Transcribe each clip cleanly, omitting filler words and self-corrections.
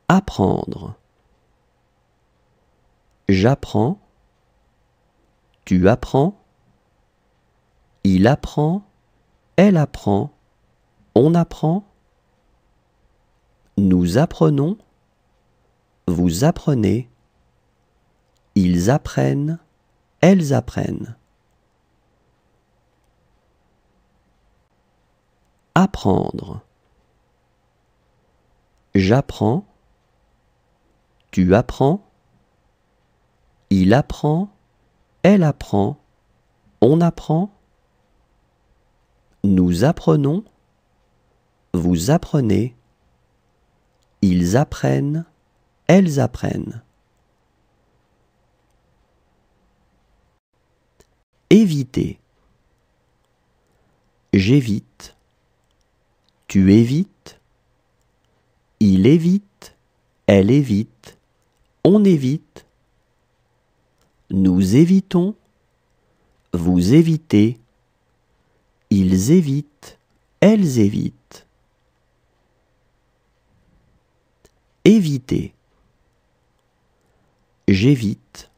Apprendre. J'apprends. Tu apprends. Il apprend. Elle apprend. On apprend. Nous apprenons. Vous apprenez. Ils apprennent. Elles apprennent. Apprendre. J'apprends. Tu apprends. Il apprend. Elle apprend. On apprend. Nous apprenons. Vous apprenez. Ils apprennent. Elles apprennent. Éviter. J'évite. Tu évites. Il évite. Elle évite. On évite. Nous évitons. Vous évitez. Ils évitent. Elles évitent. Éviter. J'évite.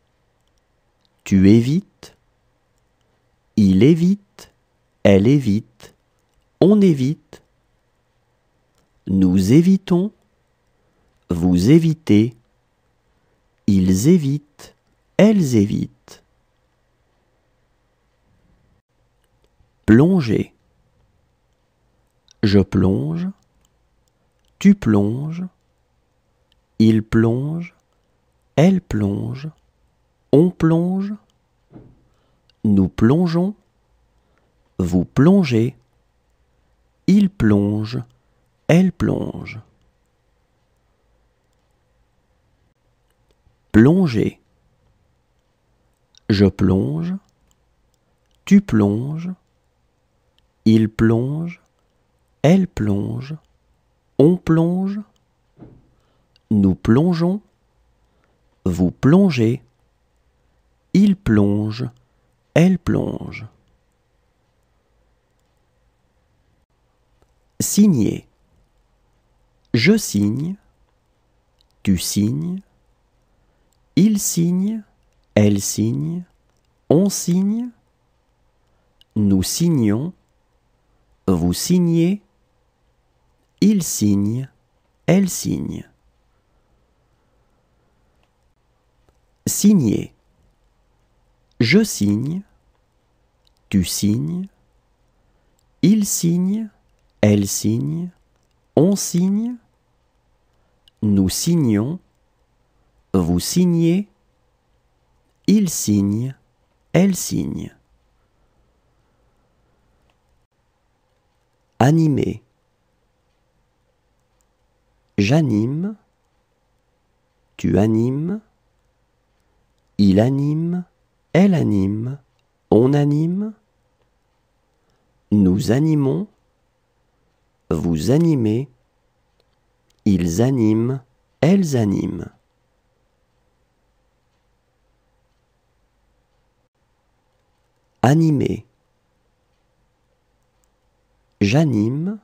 Tu évites. Il évite. Elle évite. On évite. Nous évitons. Vous évitez. Ils évitent. Elles évitent. Plonger. Je plonge. Tu plonges. Il plonge. Elle plonge. On plonge. Nous plongeons. Vous plongez. Il plonge. Elle plonge. Plonger. Je plonge. Tu plonges. Il plonge. Elle plonge. On plonge. Nous plongeons. Vous plongez. Il plonge. Elle plonge. Signer. Je signe. Tu signes. Il signe. Elle signe. On signe. Nous signons. Vous signez. Il signe. Elle signe. Signer. Je signe. Tu signes. Il signe. Elle signe. On signe. Nous signons. Vous signez. Il signe. Elle signe. Animer. J'anime. Tu animes. Il anime. Elle anime. On anime. Nous animons. Vous animez. Ils animent. Elles animent. Animer. J'anime.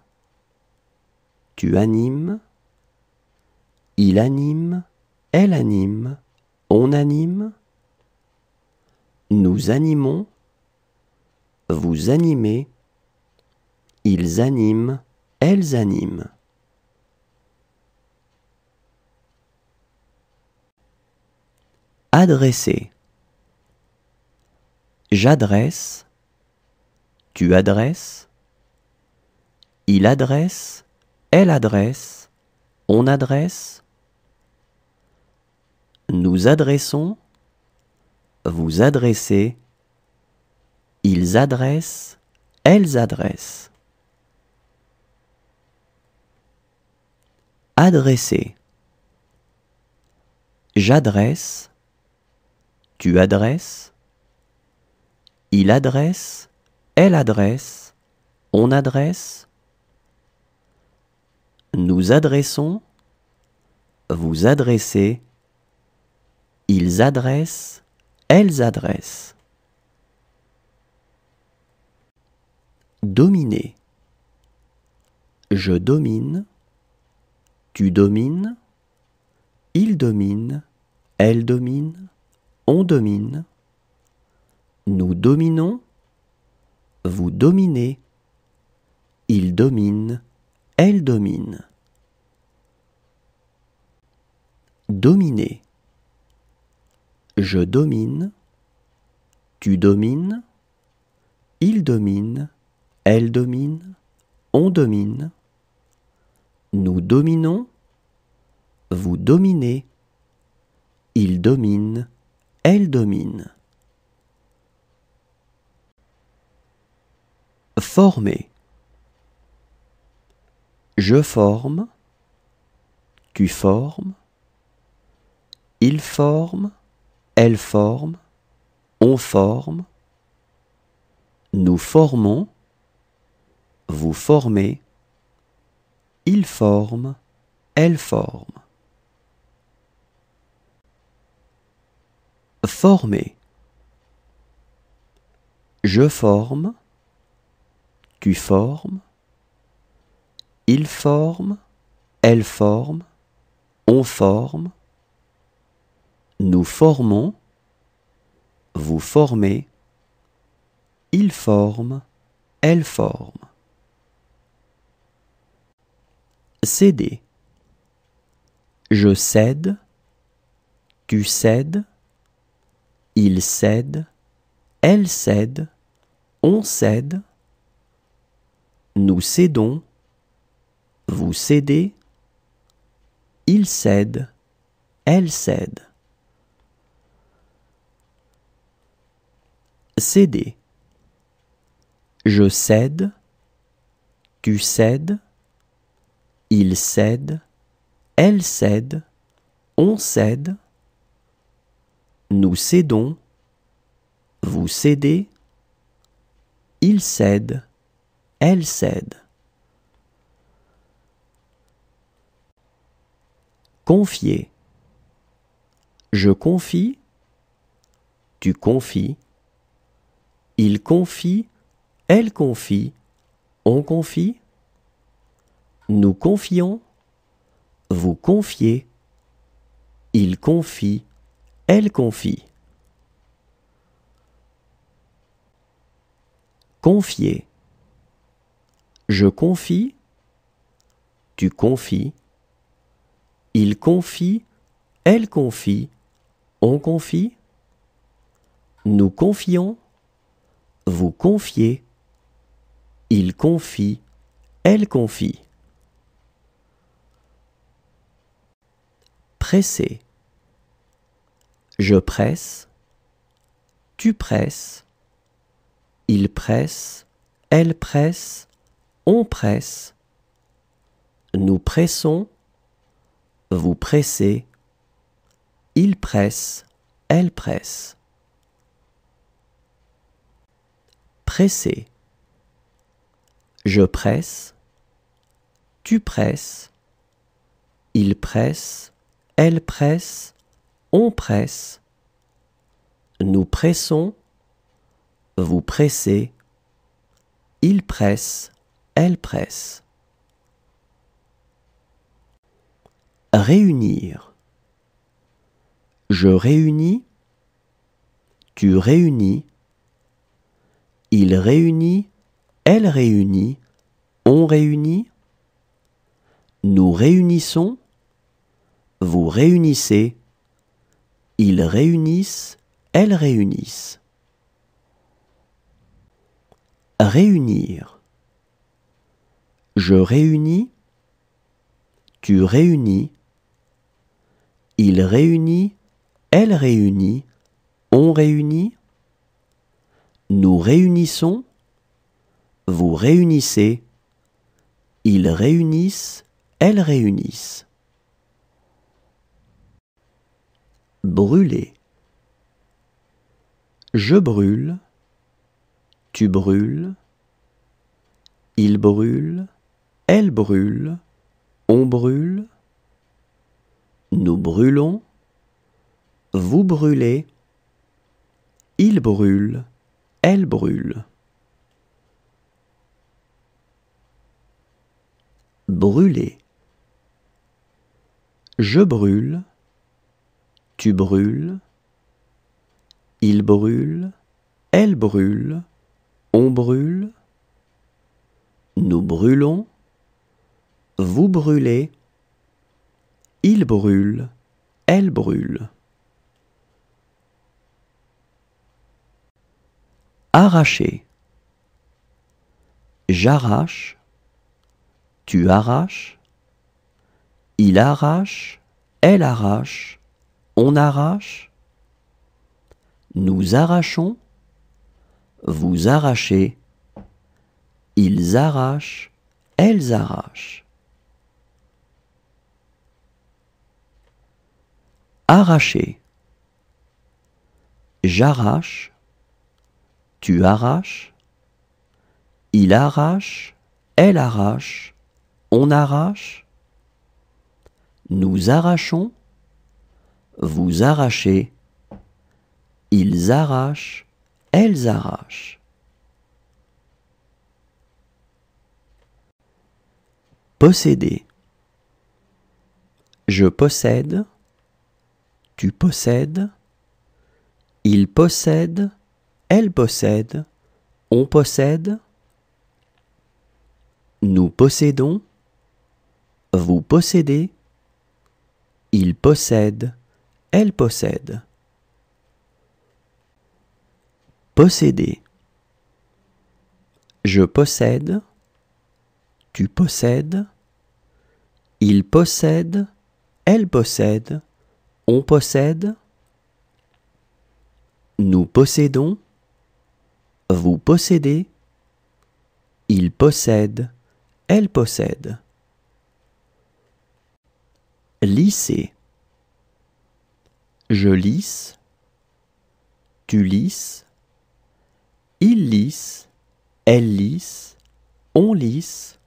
Tu animes. Il anime. Elle anime. On anime. Nous animons. Vous animez. Ils animent. Elles animent. Adresser. J'adresse. Tu adresses. Il adresse. Elle adresse. On adresse. Nous adressons. Vous adressez. Ils adressent. Elles adressent. Adresser. J'adresse. Tu adresses. Il adresse. Elle adresse. On adresse. Nous adressons. Vous adressez. Ils adressent. Elles adressent. Dominer. Je domine. Tu domines. il domine, elle domine, on domine. Nous dominons, vous dominez, il domine, elle domine. Dominer. Je domine, tu domines, il domine, elle domine, on domine. Nous dominons, vous dominez, il domine, elle domine. Former. Je forme, tu formes, il forme, elle forme, on forme. Nous formons, vous formez, il forme, elle forme. Former. Je forme, tu formes, il forme, elle forme, on forme. Nous formons, vous formez, il forme, elle forme. Céder. Je cède, tu cèdes, il cède, elle cède, on cède. Nous cédons, vous cédez, il cède, elle cède. Céder. Je cède, tu cèdes, il cède, elle cède, on cède. Nous cédons, vous cédez, il cède, elle cède. Confier. Je confie, tu confies, il confie, elle confie, on confie. Nous confions, vous confiez, il confie, elle confie. Confier. Je confie, tu confies, il confie, elle confie, on confie. Nous confions, vous confiez, il confie, elle confie. Presser. Je presse, tu presses, il presse, elle presse, on presse. Nous pressons, vous pressez, il presse, elle presse. Presser. Je presse, tu presses, il presse, elle presse, on presse. Nous pressons, vous pressez, il presse, elle presse. Réunir. Je réunis, tu réunis, il réunit, elle réunit, on réunit. Nous réunissons, vous réunissez, ils réunissent, elles réunissent. Réunir. Je réunis, tu réunis, il réunit, elle réunit, on réunit. Nous réunissons, vous réunissez, ils réunissent, elles réunissent. Brûler. Je brûle, tu brûles, il brûle, elle brûle, on brûle. Nous brûlons, vous brûlez, il brûle, elle brûle. Brûler. Je brûle, tu brûles, il brûle, elle brûle, on brûle, nous brûlons, vous brûlez, il brûle, elle brûle. Arracher. J'arrache, tu arraches, il arrache, elle arrache, on arrache, nous arrachons, vous arrachez, ils arrachent, elles arrachent. Arracher. J'arrache, tu arraches, il arrache, elle arrache, on arrache, nous arrachons, vous arrachez, ils arrachent, elles arrachent. Posséder. Je possède, tu possèdes, il possède, elle possède, on possède, nous possédons, vous possédez, il possède, elle possède. Posséder. Je possède, tu possèdes, il possède, elle possède, on possède, nous possédons, vous possédez, il possède, elle possède. Lisser. Je lisse, tu lisses, il lisse, elle lisse, on lisse,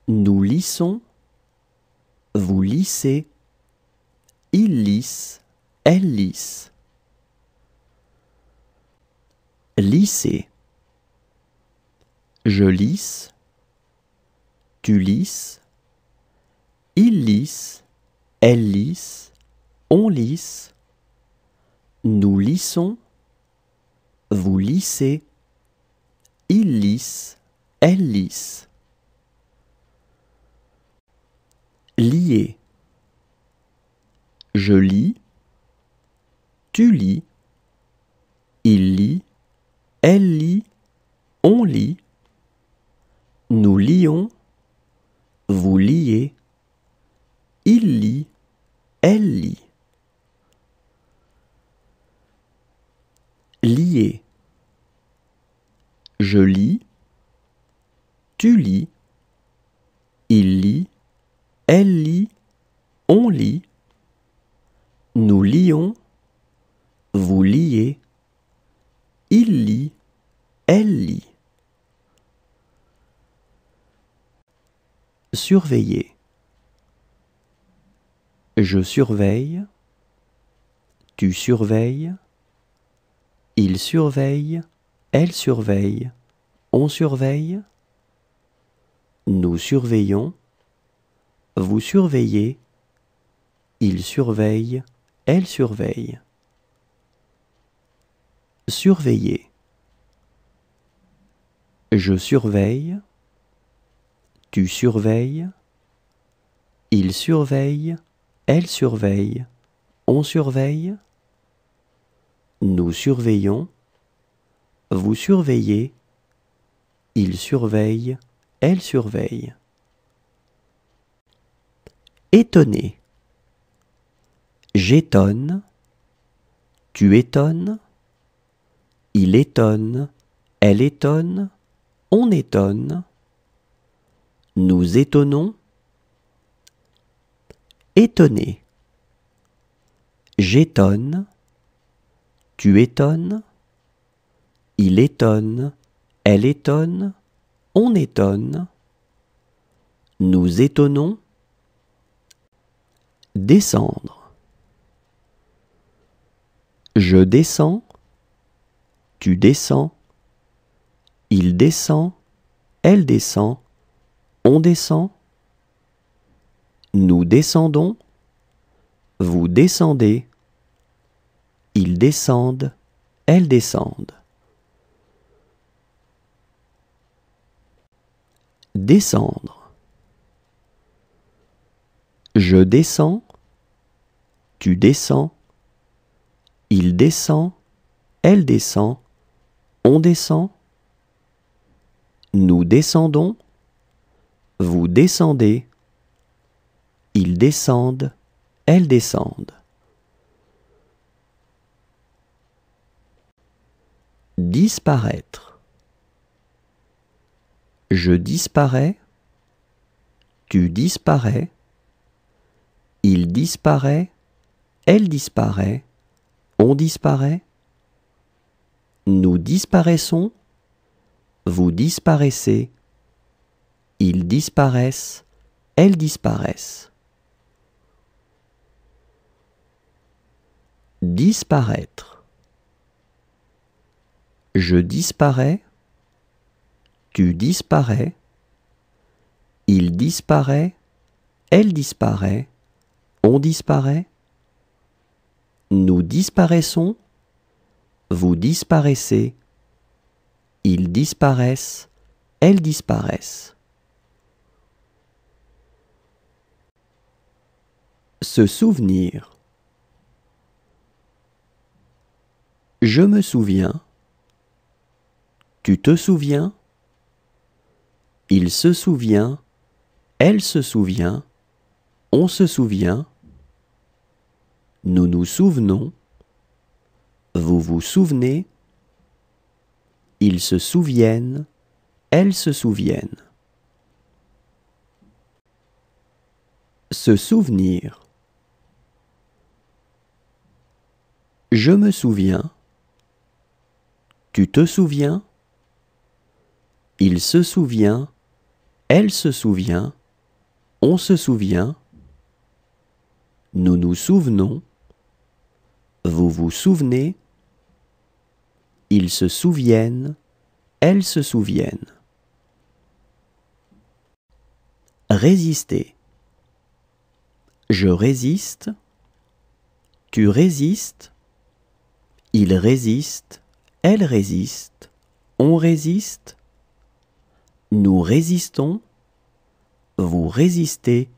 nous lissons, vous lissez, il lisse, elle lisse. Lisser. Je lisse, tu lisses, il lisse, elle lisse, on lisse, nous lissons, vous lissez, il lisse, elle lisse. Lier. Je lis, tu lis, il lit, elle lit, on lit, nous lions, vous liez, il lit, elle lit. Lier. Je lis, tu lis, il lit, elle lit, on lit, nous lions, vous liez, il lit, elle lit. Surveiller. Je surveille, tu surveilles, il surveille, elle surveille, on surveille, nous surveillons, vous surveillez, il surveille, elle surveille. Surveiller. Je surveille, tu surveilles, il surveille, elle surveille, on surveille, nous surveillons, vous surveillez, il surveille, elle surveille. Étonner. J'étonne, tu étonnes, il étonne, elle étonne, on étonne, nous étonnons. Étonner. J'étonne, tu étonnes, il étonne, elle étonne, on étonne, nous étonnons. Descendre. Je descends, tu descends, il descend, elle descend, on descend, nous descendons, Vous descendez. Ils descendent. Elles descendent. Descendre. Je descends. Tu descends. Il descend. Elle descend. On descend. Nous descendons. Vous descendez. Ils descendent. Elles descendent. Disparaître. Je disparais. Tu disparais. Il disparaît. Elle disparaît. On disparaît. Nous disparaissons. Vous disparaissez. Ils disparaissent. Elles disparaissent. Disparaître. Je disparais. Tu disparais. Il disparaît. Elle disparaît. On disparaît. Nous disparaissons. Vous disparaissez. Ils disparaissent. Elles disparaissent. Se souvenir. Je me souviens. Tu te souviens. Il se souvient. Elle se souvient. On se souvient. Nous nous souvenons. Vous vous souvenez. Ils se souviennent. Elles se souviennent. Se souvenir. Je me souviens. Tu te souviens. Il se souvient. Elle se souvient. On se souvient. Nous nous souvenons. Vous vous souvenez. Ils se souviennent. Elles se souviennent. Résister. Je résiste. Tu résistes. Il résiste. Elle résiste. On résiste. Nous résistons. Vous résistez.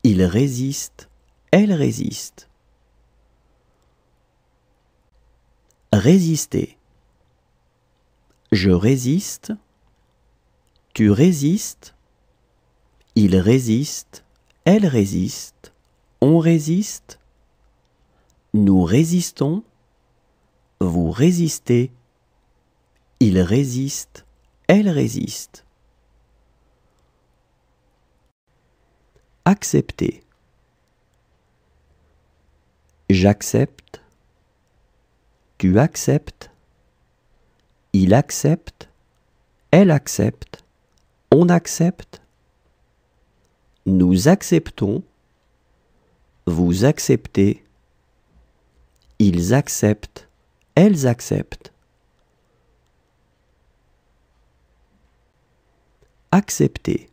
Il résiste. Elle résiste. Résister. Je résiste. Tu résistes. Il résiste. Elle résiste. On résiste. Nous résistons. Vous résistez. Il résiste. Elle résiste. Accepter. J'accepte. Tu acceptes. Il accepte. Elle accepte. On accepte. Nous acceptons. Vous acceptez. Ils acceptent. Elles acceptent. Accepter.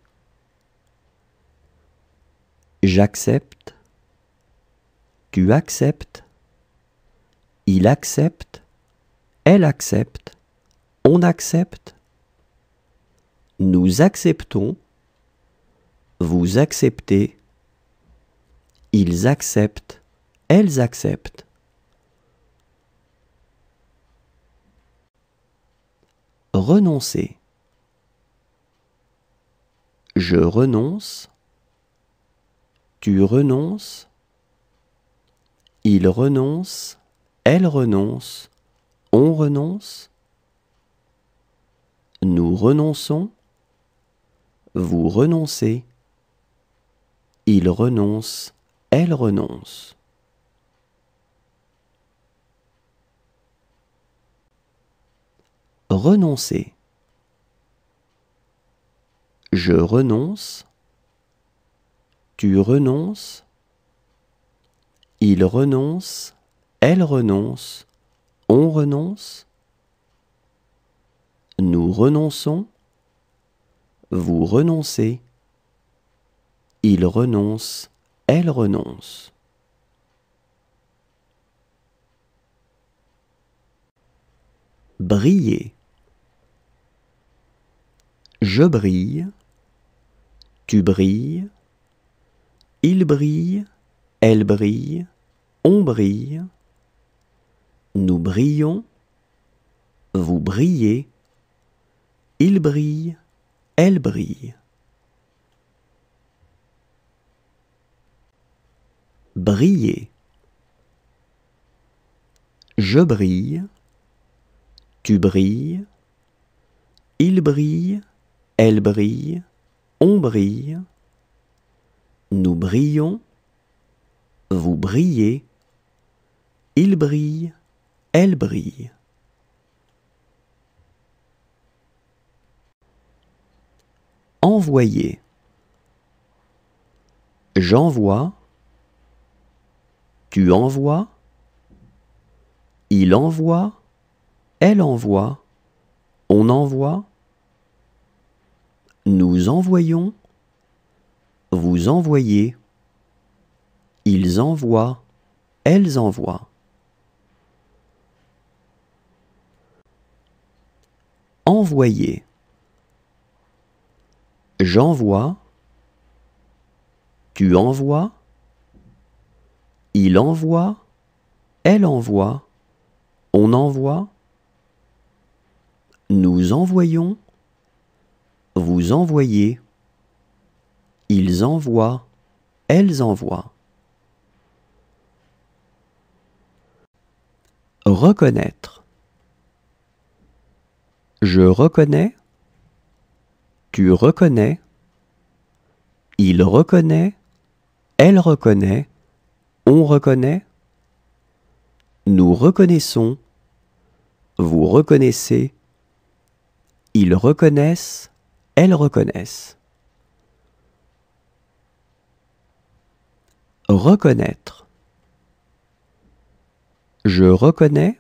J'accepte. Tu acceptes. Il accepte. Elle accepte. On accepte. Nous acceptons. Vous acceptez. Ils acceptent. Elles acceptent. Renoncer. Je renonce. Tu renonces. Il renonce. Elle renonce. On renonce. Nous renonçons. Vous renoncez. Il renonce. Elle renonce. Renoncer. Je renonce. Tu renonces. Il renonce. Elle renonce. On renonce. Nous renonçons. Vous renoncez. Il renonce. Elle renonce. briller. Je brille, tu brilles, il brille, elle brille, on brille, nous brillons, vous brillez, il brille, elle brille. Briller. Je brille, tu brilles, il brille, elle brille, on brille, nous brillons, vous brillez, il brille, elle brille. Envoyer. J'envoie, tu envoies, il envoie, elle envoie, on envoie, nous envoyons, vous envoyez, ils envoient, elles envoient. Envoyer. J'envoie, tu envoies, il envoie, elle envoie, on envoie, nous envoyons, vous envoyez, ils envoient, elles envoient. Reconnaître. Je reconnais, tu reconnais, il reconnaît, elle reconnaît, on reconnaît, nous reconnaissons, vous reconnaissez, ils reconnaissent, elles reconnaissent. Reconnaître. Je reconnais,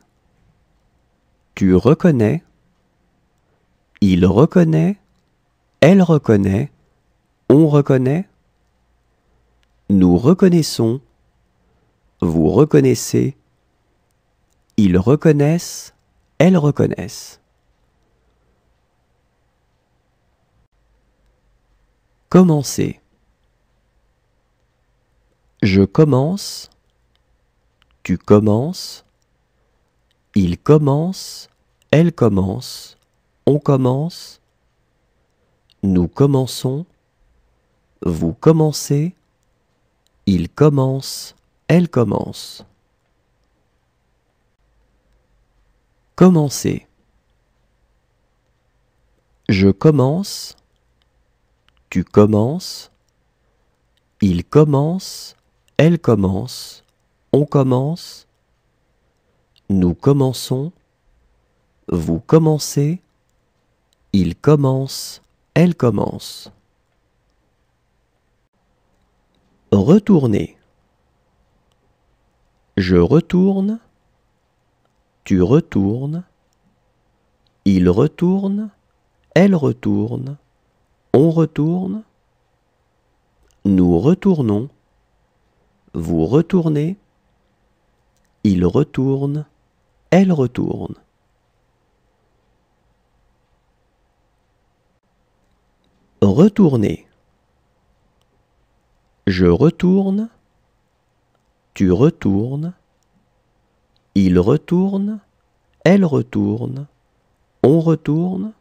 tu reconnais, il reconnaît, elle reconnaît, on reconnaît, nous reconnaissons, vous reconnaissez, ils reconnaissent, elles reconnaissent. Commencer. Je commence, tu commences, il commence, elle commence, on commence, nous commençons, vous commencez, il commence, elle commence. Commencer. Je commence, tu commences, il commence, elle commence, on commence, nous commençons, vous commencez, il commence, elle commence. Retourner. Je retourne, tu retournes, il retourne, elle retourne, on retourne, nous retournons, vous retournez, il retourne, elle retourne. Retourner. Je retourne, tu retournes, il retourne, elle retourne, on retourne,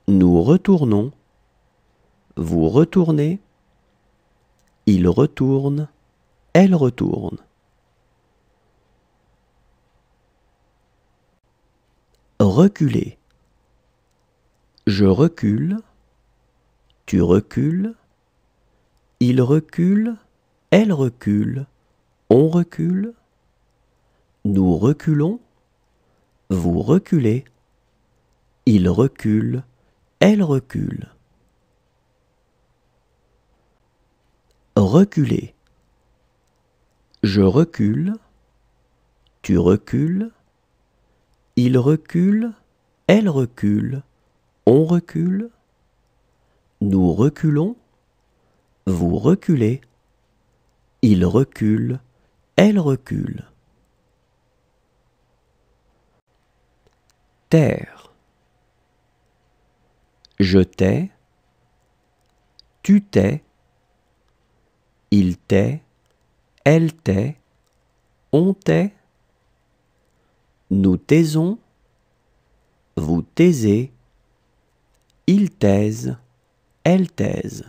nous retournons, vous retournez, il retourne, elle retourne. Reculer. Je recule, tu recules, il recule, elle recule, on recule, nous reculons, vous reculez, il recule, elle recule. Reculer. Je recule, tu recules, il recule, elle recule, on recule, nous reculons, vous reculez, il recule, elle recule. Taire. Je tais, tu tais, il tait, elle tait, on tait, nous taisons, vous taisez, ils taisent, elles taisent.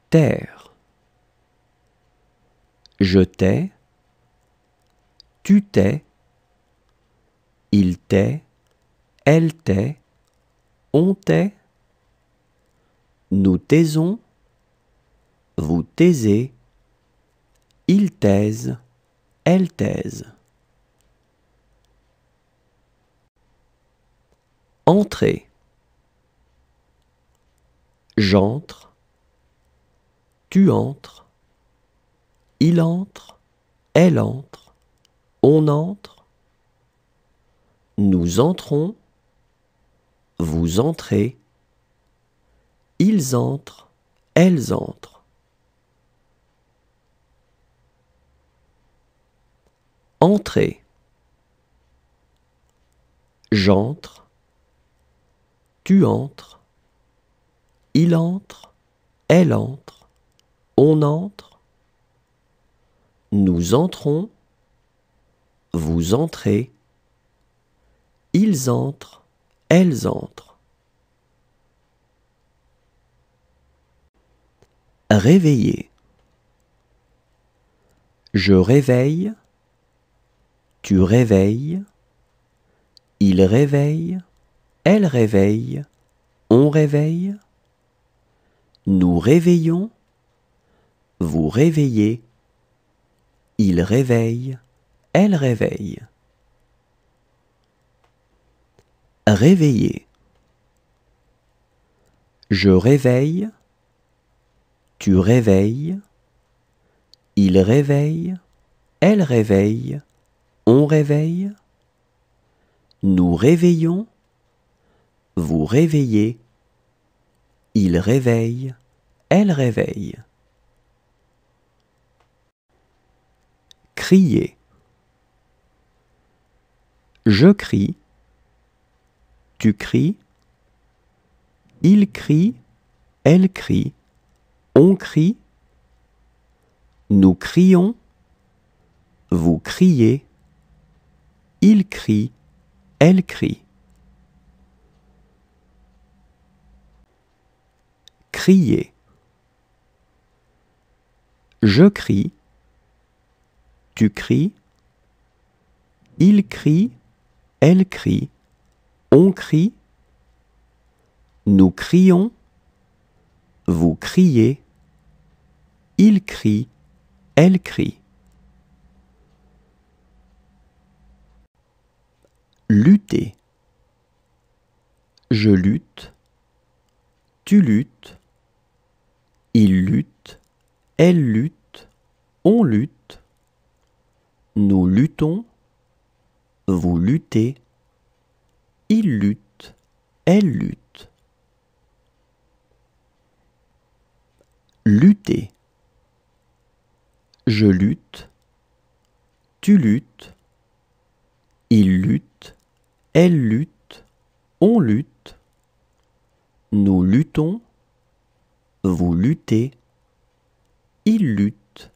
Taire. Je tais, tu tais, il tait, elle tait, on tait, nous taisons, vous taisez, ils taisent, elles taisent. Entrer. J'entre, tu entres, il entre, elle entre, on entre, nous entrons, vous entrez, ils entrent, elles entrent. Entrer. J'entre, tu entres, il entre, elle entre, on entre, nous entrons, vous entrez, ils entrent, elles entrent. Réveiller. Je réveille, tu réveilles, il réveille, elle réveille, on réveille, nous réveillons, vous réveillez, il réveille, elle réveille. Réveiller. Je réveille, tu réveilles, il réveille, elle réveille, on réveille, nous réveillons, vous réveillez, il réveille, elle réveille. Crier. Je crie, tu cries, il crie, elle crie, on crie, nous crions, vous criez, il crie, elle crie. Crier. Je crie, tu cries, il crie, elle crie, on crie, nous crions, vous criez, il crie, elle crie. Lutter. Je lutte, tu luttes, il lutte, elle lutte, on lutte, nous luttons, vous luttez, il lutte, elle lutte. Lutter. Je lutte, tu luttes, il lutte, elle lutte, on lutte, nous luttons, vous luttez, il lutte,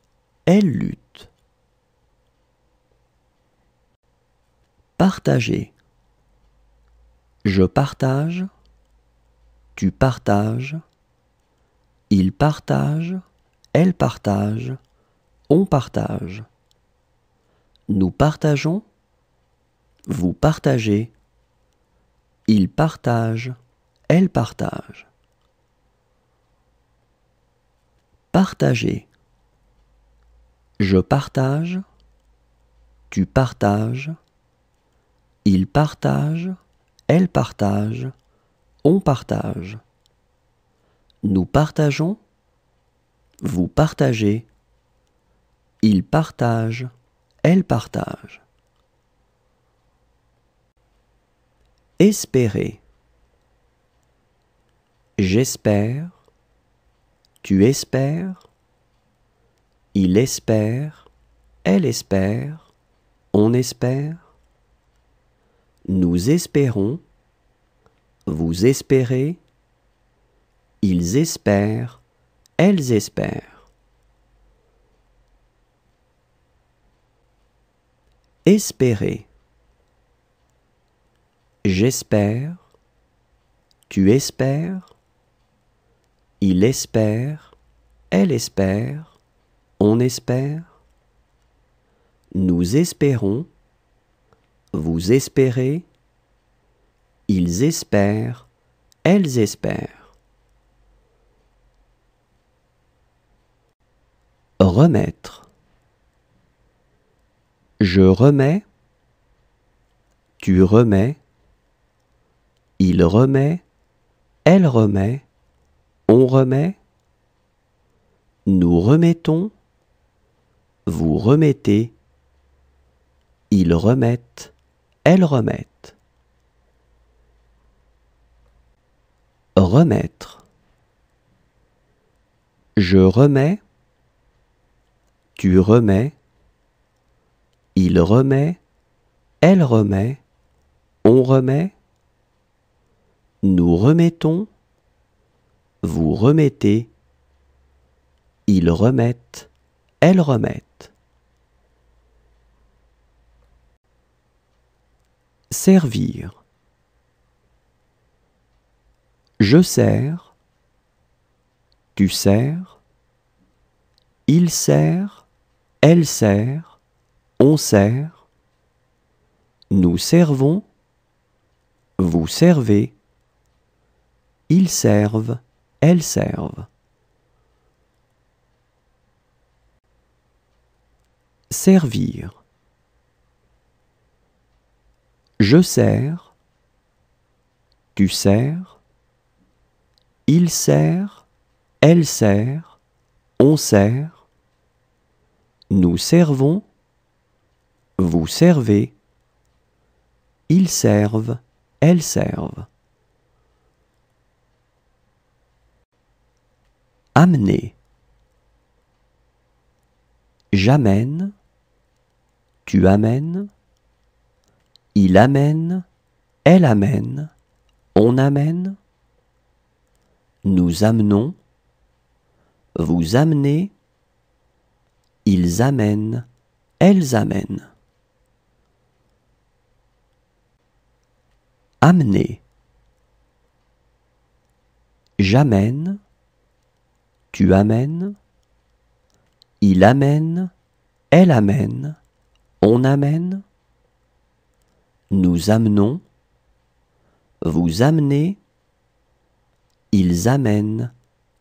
elle lutte. Partager. Je partage, tu partages, il partage, elle partage, on partage. Nous partageons, vous partagez, il partage, elle partage. Partager. Je partage, tu partages, il partage, elle partage, on partage. Nous partageons, vous partagez, il partage, elle partage. Espérer. J'espère, tu espères, il espère, elle espère, on espère. Nous espérons. Vous espérez. Ils espèrent. Elles espèrent. Espérer. J'espère. Tu espères. Il espère. Elle espère. On espère. Nous espérons. Vous espérez. Ils espèrent. Elles espèrent. Remettre. Je remets. Tu remets. Il remet. Elle remet. On remet. Nous remettons. Vous remettez. Ils remettent. Elles remettent. Remettre. Je remets. Tu remets. Il remet. Elle remet. On remet. Nous remettons. Vous remettez. Ils remettent. Elles remettent. Servir. Je sers. Tu sers. Il sert. Elle sert. On sert. Nous servons. Vous servez. Ils servent. Elles servent. Servir. Je sers. Tu sers. Il sert. Elle sert. On sert. Nous servons. Vous servez. Ils servent. Elles servent. Amener. J'amène. Tu amènes. Il amène. Elle amène. On amène. Nous amenons. Vous amenez. Ils amènent. Elles amènent. Amener. J'amène. Tu amènes. Il amène. Elle amène. On amène. Nous amenons. Vous amenez. Ils amènent.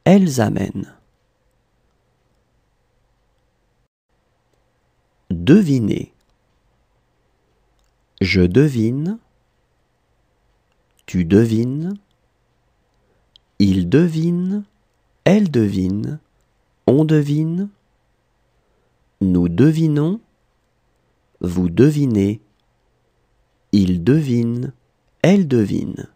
Elles amènent. Deviner. Je devine. Tu devines. Il devine. Elle devine. On devine. Nous devinons. Vous devinez. Il devine. Elle devine.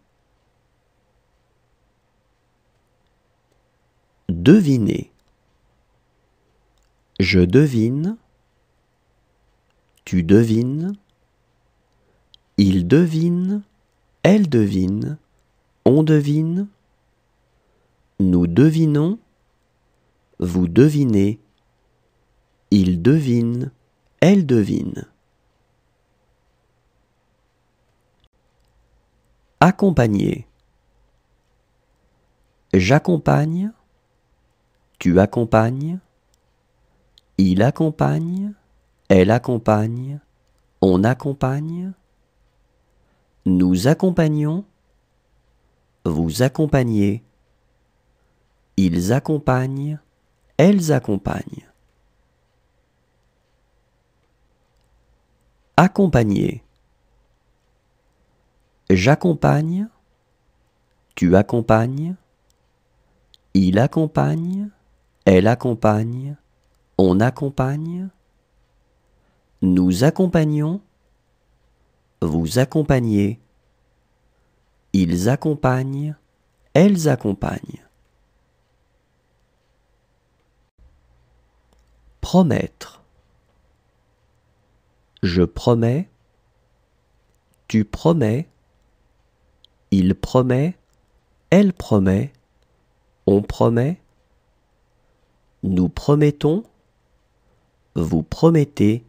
Deviner. Je devine. Tu devines. Il devine. Elle devine. On devine. Nous devinons. Vous devinez. Il devine. Elle devine. Accompagner. J'accompagne. Tu accompagnes. Il accompagne. Elle accompagne. On accompagne. Nous accompagnons. Vous accompagnez. Ils accompagnent. Elles accompagnent. Accompagner. J'accompagne. Tu accompagnes. Il accompagne. Elle accompagne. On accompagne. Nous accompagnons. Vous accompagnez. Ils accompagnent. Elles accompagnent. Promettre. Je promets, tu promets, il promet, elle promet, on promet, nous promettons, vous promettez,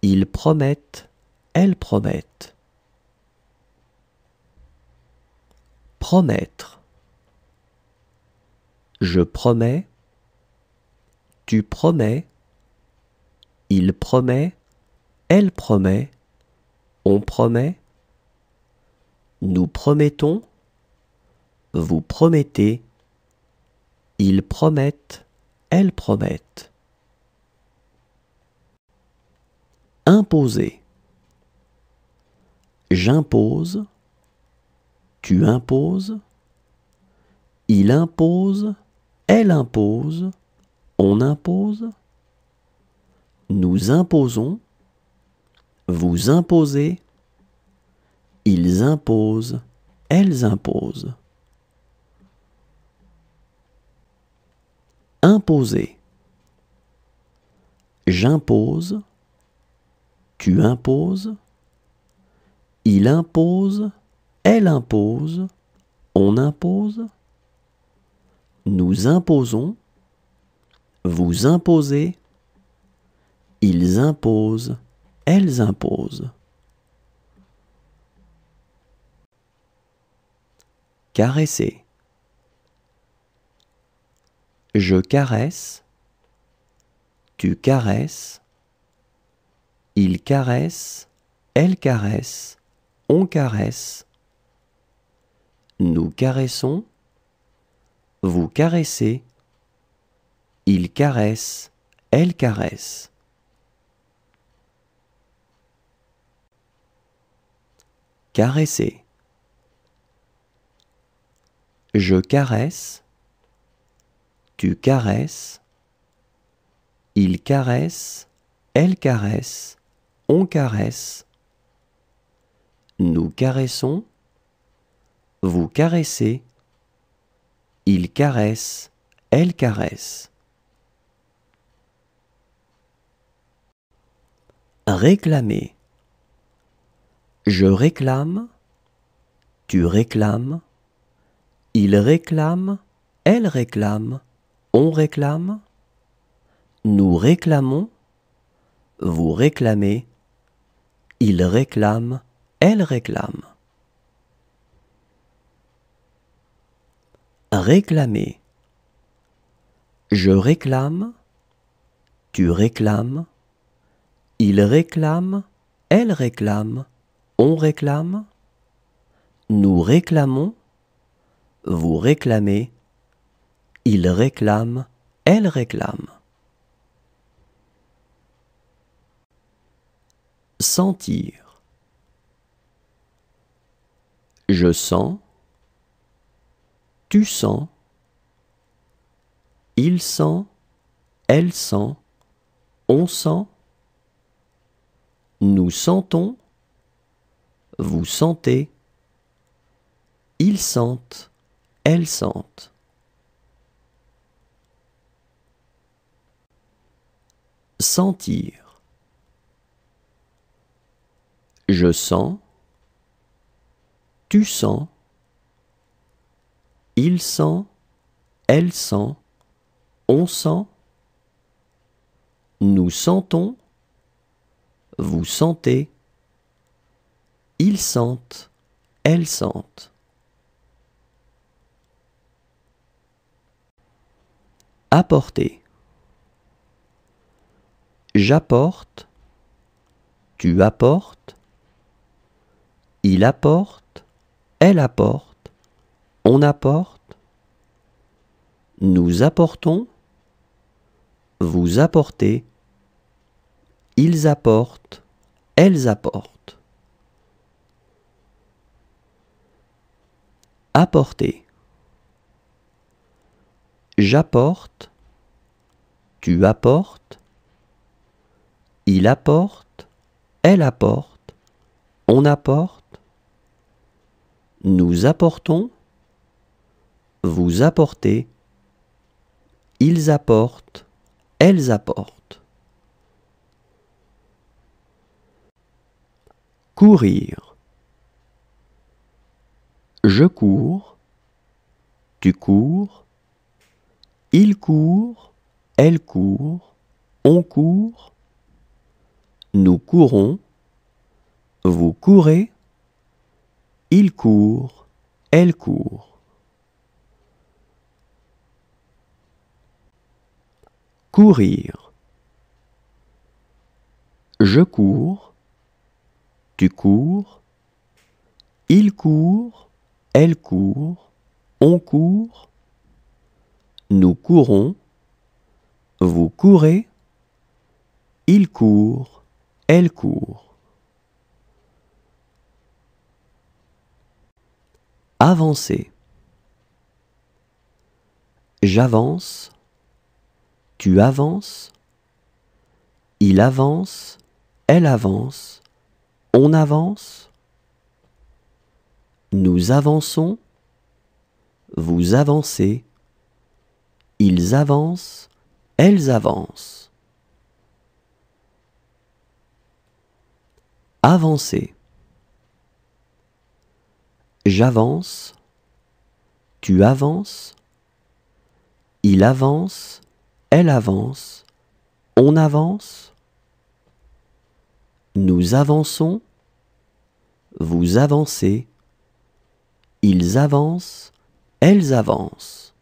ils promettent, elles promettent. Promettre. Je promets, tu promets, il promet, elle promet, on promet, nous promettons, vous promettez, ils promettent, elles promettent. Imposer. J'impose, tu imposes, il impose, elle impose, on impose, nous imposons, vous imposez, ils imposent, elles imposent. Imposer. J'impose, tu imposes, il impose, elle impose, on impose, nous imposons, vous imposez, ils imposent, elles imposent. Caresser. Je caresse, tu caresses, il caresse, elle caresse, on caresse, nous caressons, vous caressez, il caresse, elle caresse. Caresser. Je caresse, tu caresses, il caresse, elle caresse, on caresse, nous caressons, vous caressez, il caresse, elle caresse. Réclamer. Je réclame, tu réclames, il réclame, elle réclame, on réclame, nous réclamons, vous réclamez, il réclame, elle réclame. Réclamer. Je réclame, tu réclames, il réclame, elle réclame, on réclame, nous réclamons, vous réclamez, il réclame, elle réclame. Sentir. Je sens, tu sens, il sent, elle sent, on sent, nous sentons, vous sentez, ils sentent, elles sentent. Sentir. Je sens, tu sens, il sent, elle sent, on sent, nous sentons, vous sentez, ils sentent, elles sentent. Apporter. J'apporte, tu apportes, il apporte, elle apporte, on apporte, nous apportons, vous apportez, ils apportent, elles apportent. Apporter. J'apporte, tu apportes, il apporte, elle apporte, on apporte, nous apportons, vous apportez, ils apportent, elles apportent. courir. Je cours, tu cours, il court, elle court, on court, nous courons, vous courez, il court, elle court. Courir. Je cours, tu cours, il court, elle court, on court, nous courons, vous courez, il court, elle court. Avancer. J'avance, tu avances, il avance, elle avance, on avance, nous avançons, vous avancez, ils avancent, elles avancent. Avancer. J'avance, tu avances, il avance, elle avance, on avance, nous avançons, vous avancez, ils avancent, elles avancent.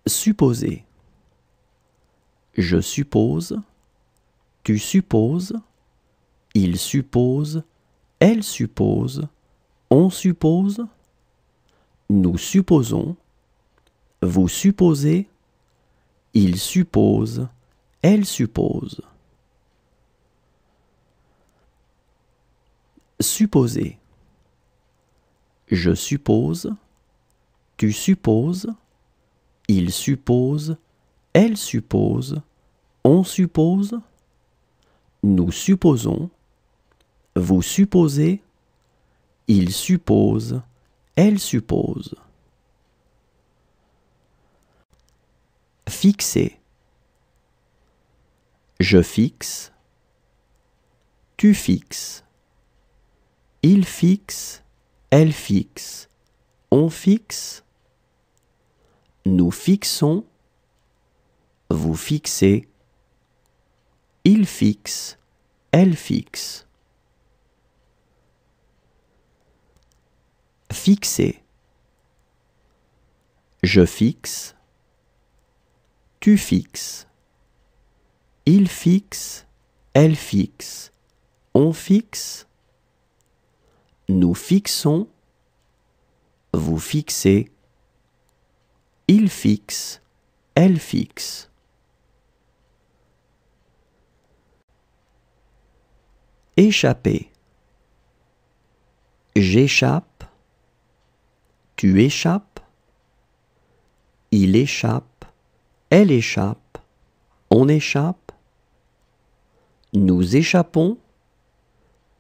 Supposer. Je suppose, tu supposes, il suppose, elle suppose, on suppose, nous supposons, vous supposez, il suppose, elle suppose. Supposer. Je suppose, tu supposes, il suppose, elle suppose, on suppose, nous supposons, vous supposez, il suppose, elle suppose. Fixer. Je fixe, tu fixes, il fixe, elle fixe, on fixe, nous fixons, vous fixez, il fixe, elle fixe. Fixer. Je fixe, tu fixes, il fixe, elle fixe, on fixe, nous fixons, vous fixez, il fixe, elle fixe. Échapper. J'échappe, tu échappes, il échappe, elle échappe, on échappe, nous échappons,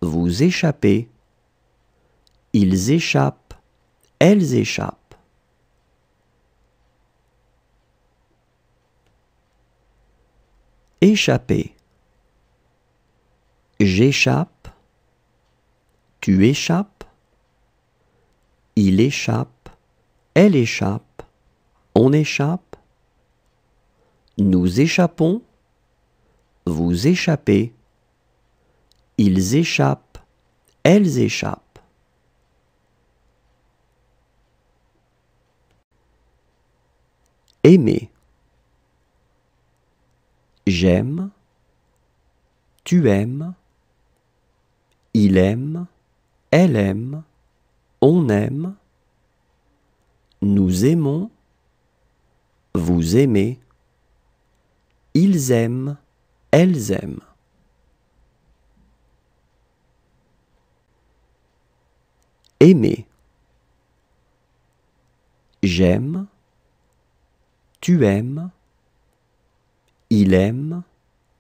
vous échappez, ils échappent, elles échappent. Échapper. J'échappe, tu échappes, il échappe, elle échappe, on échappe, nous échappons, vous échappez, ils échappent, elles échappent. Aimer. J'aime, tu aimes, il aime, elle aime, on aime, nous aimons, vous aimez, ils aiment, elles aiment. Aimer. J'aime, tu aimes, il aime,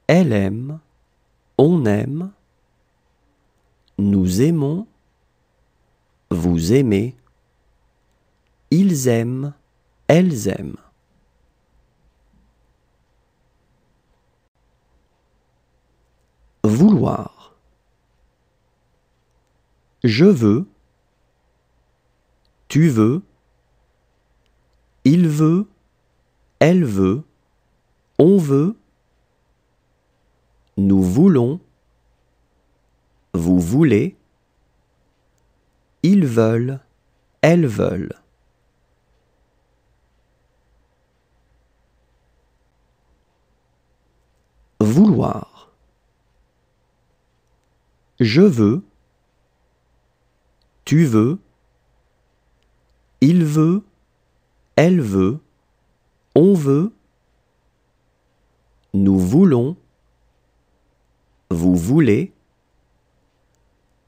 elle aime, on aime, nous aimons, vous aimez, ils aiment, elles aiment. Vouloir. Je veux. Tu veux. Il veut. Elle veut. On veut. Nous voulons. Vous voulez. Ils veulent. Elles veulent. Vouloir. Je veux. Tu veux. Il veut. Elle veut. On veut. Nous voulons. Vous voulez.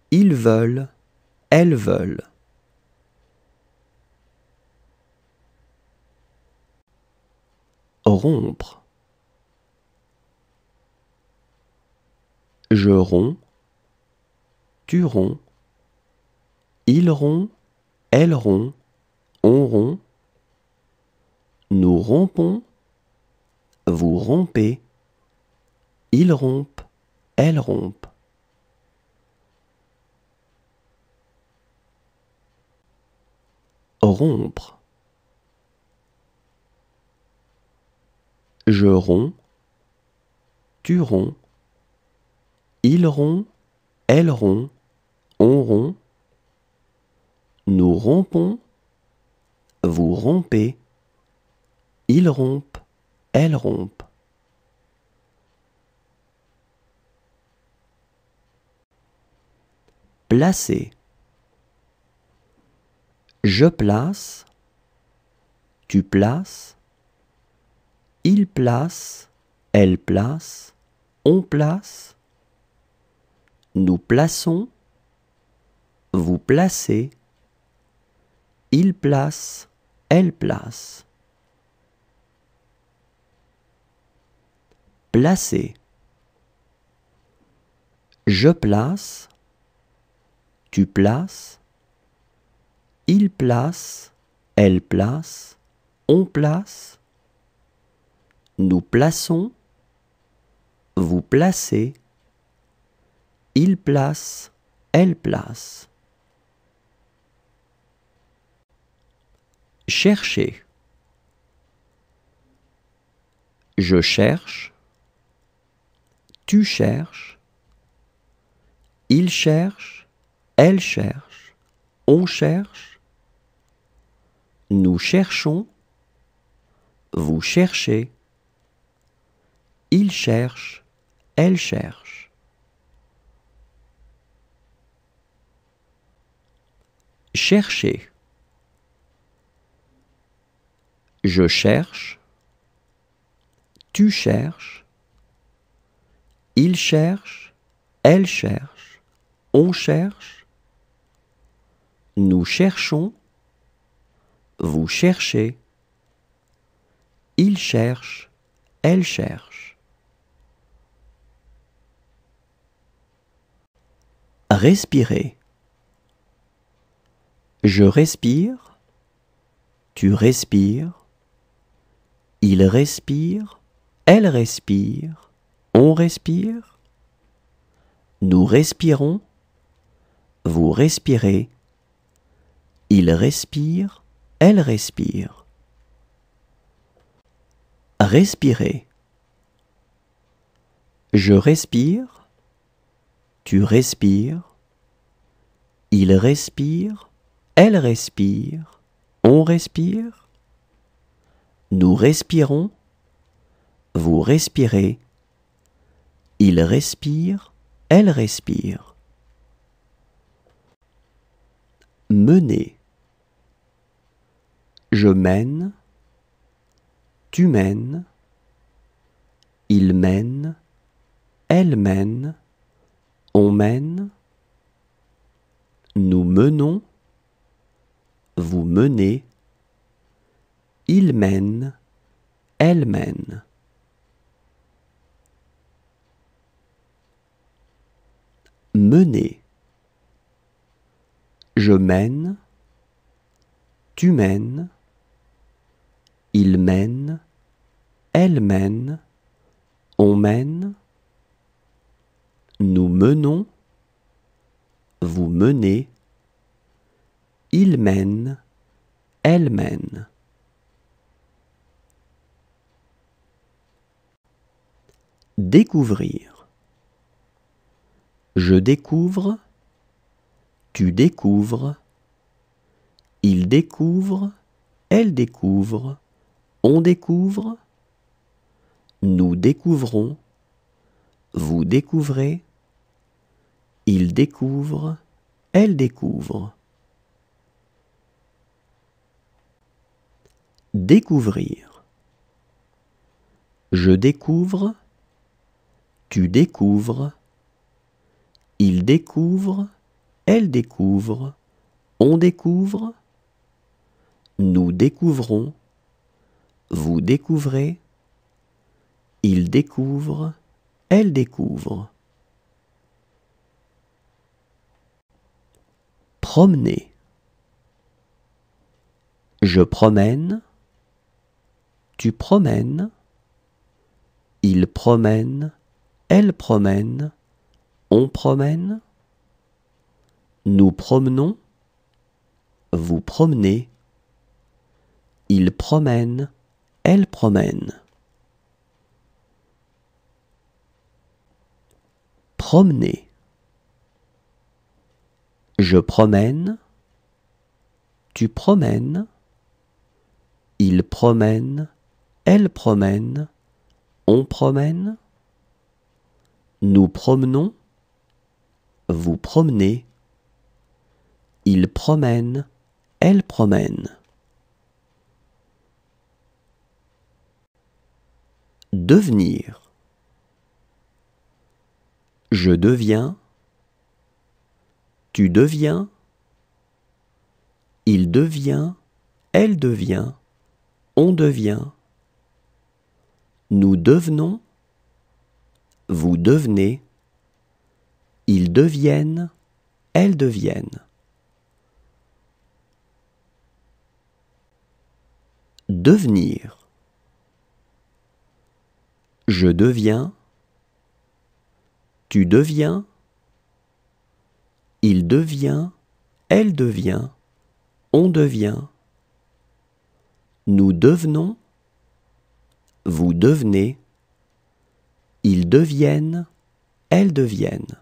Ils veulent. Elles veulent. Rompre. Je romps. Tu romps. Il rompt. Elle rompt. On rompt. Nous rompons. Vous rompez. Ils rompent. Elles rompent. Rompre. Je romps. Tu romps. Il rompt. Elle rompt. On rompt. Nous rompons. Vous rompez. Ils rompent. Elles rompent. Placer. Je place. Tu places. Il place. Elle place. On place. Nous plaçons. Vous placez. Il place. Elle place. Placer. Je place. Tu places. Il place. Elle place. On place. Nous plaçons. Vous placez. Il place. Elle place. Chercher. Je cherche. Tu cherches. Il cherche. Elle cherche. On cherche. Nous cherchons. Vous cherchez. Il cherche. Elle cherche. Chercher. Je cherche. Tu cherches. Il cherche. Elle cherche. On cherche. Nous cherchons. Vous cherchez. Il cherche. Elle cherche. Respirer. Je respire. Tu respires. Il respire. Elle respire. On respire. Nous respirons. Vous respirez. Il respire. Elle respire. Respirer. Je respire. Tu respires. Il respire. Elle respire. On respire. Nous respirons. Vous respirez. Il respire. Elle respire. Mener. Je mène. Tu mènes. Il mène. Elle mène. On mène. Nous menons. Vous menez. Il mène. Elle mène. Mener. Je mène. Tu mènes. Il mène. Elle mène. On mène. Nous menons, vous menez, il mène, elle mène. Découvrir. Je découvre, tu découvres, il découvre, elle découvre, on découvre, nous découvrons, vous découvrez, il découvre, elle découvre. Découvrir. Je découvre, tu découvres, il découvre, elle découvre, on découvre, nous découvrons, vous découvrez, il découvre, elle découvre. Promener. Je promène, tu promènes, il promène, elle promène, on promène, nous promenons, vous promenez, il promène, elle promène. Promener. Je promène, tu promènes, il promène, elle promène, on promène, nous promenons, vous promenez, il promène, elle promène. Devenir. Je deviens, tu deviens, il devient, elle devient, on devient, nous devenons, vous devenez, ils deviennent, elles deviennent. Devenir. Je deviens, tu deviens, il devient, elle devient, on devient, nous devenons, vous devenez, ils deviennent, elles deviennent.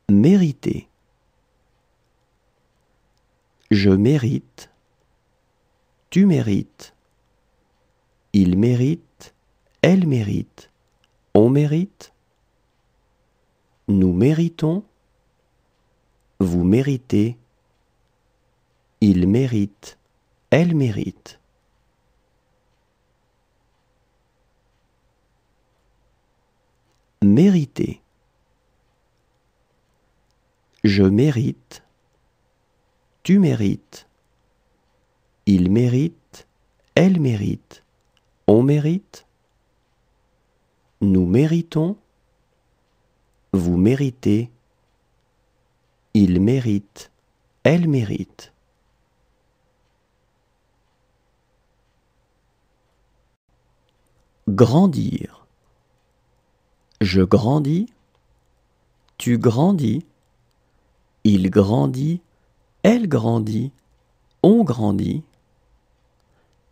Mériter. Je mérite, tu mérites, il mérite, elle mérite, on mérite, nous méritons, vous méritez, il mérite, elle mérite. Mériter. Je mérite, tu mérites, il mérite, elle mérite, on mérite, nous méritons, vous méritez, il mérite, elle mérite. Grandir. Je grandis, tu grandis, il grandit, elle grandit, on grandit,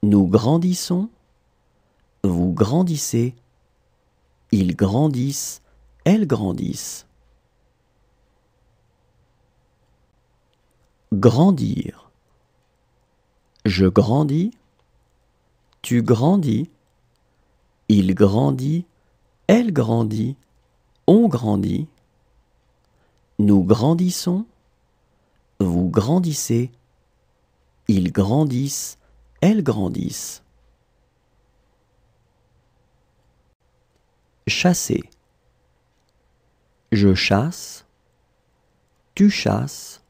nous grandissons, vous grandissez, ils grandissent, elles grandissent. Grandir. Je grandis, tu grandis, il grandit, elle grandit, on grandit, nous grandissons, vous grandissez, ils grandissent, elles grandissent. Chasser. Je chasse, tu chasses,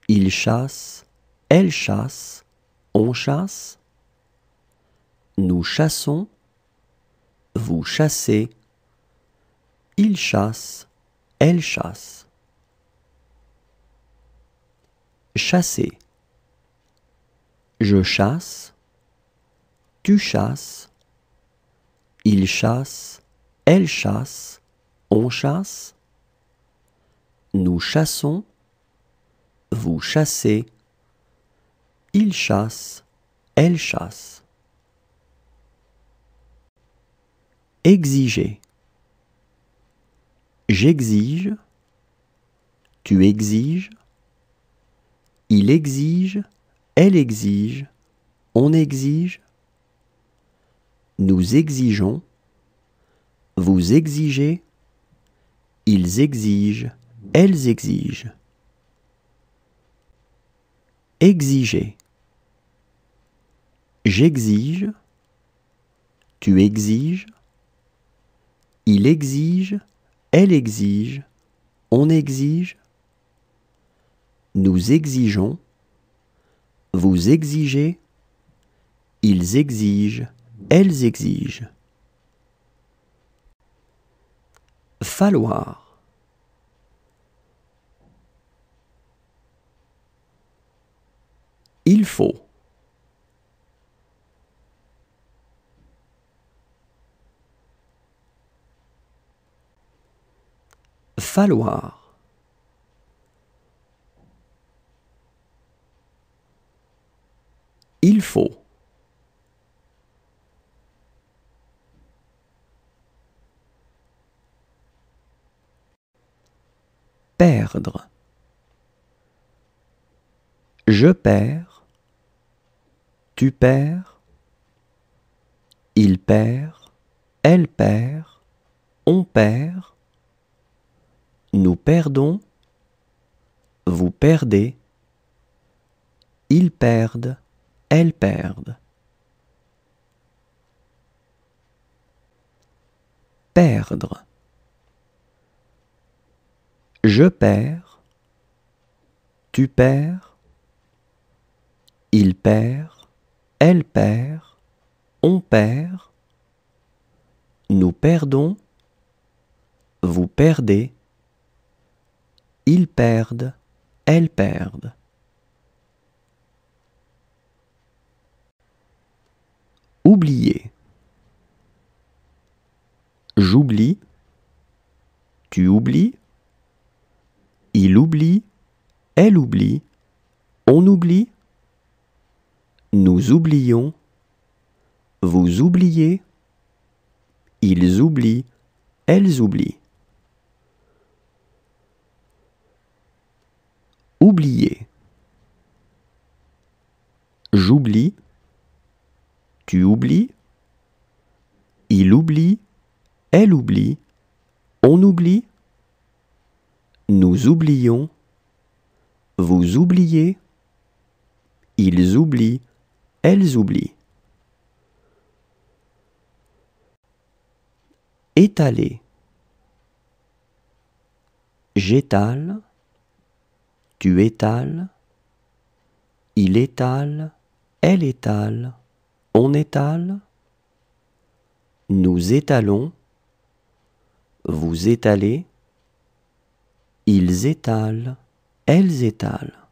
il chasse, elle chasse, on chasse, nous chassons, vous chassez, il chasse, elle chasse. Chasser. Je chasse, tu chasses, il chasse, elle chasse, on chasse. Nous chassons, vous chassez, il chasse, elle chasse. Exiger. J'exige, tu exiges, il exige, elle exige, on exige. Nous exigeons, vous exigez, ils exigent, elles exigent. Exiger. J'exige, tu exiges, il exige, elle exige, on exige. Nous exigeons, vous exigez, ils exigent, elles exigent. Falloir. Il faut. Falloir. Il faut. Perdre. Je perds, tu perds, il perd, elle perd, on perd, nous perdons, vous perdez, ils perdent, elles perdent. Perdre. Je perds, tu perds, il perd, elle perd, on perd, nous perdons, vous perdez, ils perdent, elles perdent. Oublier. J'oublie, tu oublies, il oublie, elle oublie, on oublie, nous oublions, vous oubliez, ils oublient, elles oublient. Oublier. J'oublie, tu oublies, il oublie, elle oublie, on oublie, nous oublions, vous oubliez, ils oublient, elles oublient. Étaler. J'étale, tu étales, il étale, elle étale, on étale, nous étalons, vous étalez, ils étalent, elles étalent.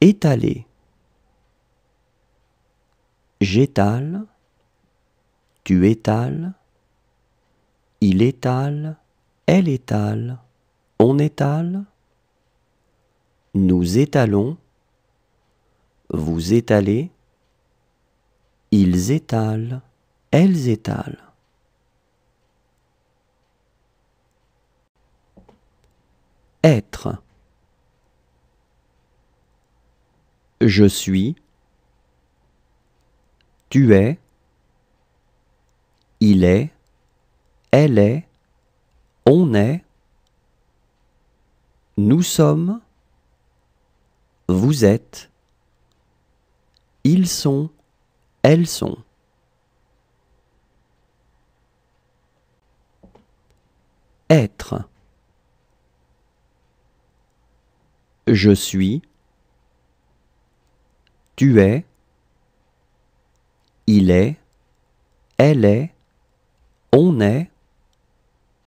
Étaler. J'étale, tu étales, il étale, elle étale, on étale, nous étalons, vous étalez, ils étalent, elles étalent. Être. Je suis, tu es, il est, elle est, on est, nous sommes, vous êtes, ils sont, elles sont. Être. Je suis, tu es, il est, elle est, on est,